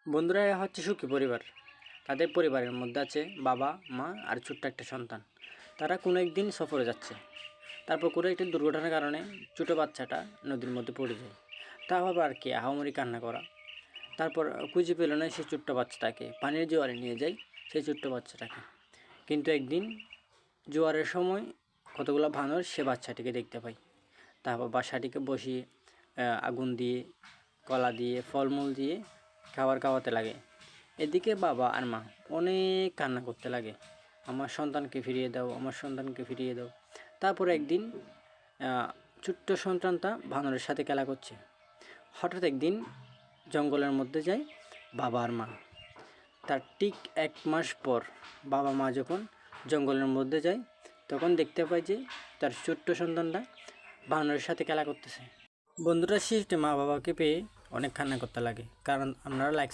বন্ধুরা, এরা হচ্ছে সুখী পরিবার। তাদের পরিবারের মধ্যে আছে বাবা, মা আর ছোট্ট একটা সন্তান। তারা কোনো একদিন সফরে যাচ্ছে। তারপর কোনো একটি দুর্ঘটনার কারণে ছোটো বাচ্চাটা নদীর মধ্যে পড়ে যায়। তা ভাবে আর কি আহামরি কান্না করা। তারপর খুঁজে পেল না সেই ছোট্ট বাচ্চাটাকে, পানির জোয়ারে নিয়ে যায় সেই ছোট্ট বাচ্চাটাকে। কিন্তু একদিন জোয়ারের সময় কতগুলো বানর সে বাচ্চাটিকে দেখতে পায়। তারপর বাচ্চাটিকে বসিয়ে আগুন দিয়ে, কলা দিয়ে, ফলমূল দিয়ে খাওয়াতে লাগে। এদিকে বাবা আর মা অনেক কান্না করতে লাগে, আমার সন্তানকে ফিরিয়ে দাও, আমার সন্তানকে ফিরিয়ে দাও। তারপর একদিন ছোট্ট সন্তানটা বানরের সাথে খেলা করছে। হঠাৎ একদিন জঙ্গলের মধ্যে যায় বাবা আর মা। তার ঠিক 1 মাস পর বাবা মা যখন জঙ্গলের মধ্যে যায়, তখন দেখতে পায় যে তার ছোট্ট সন্তানটা বানরের সাথে খেলা করতেছে। বন্ধুরা, শেষে মা বাবাকে পেয়ে অনেক কান্না করতে লাগে। কারণ আপনারা লাইক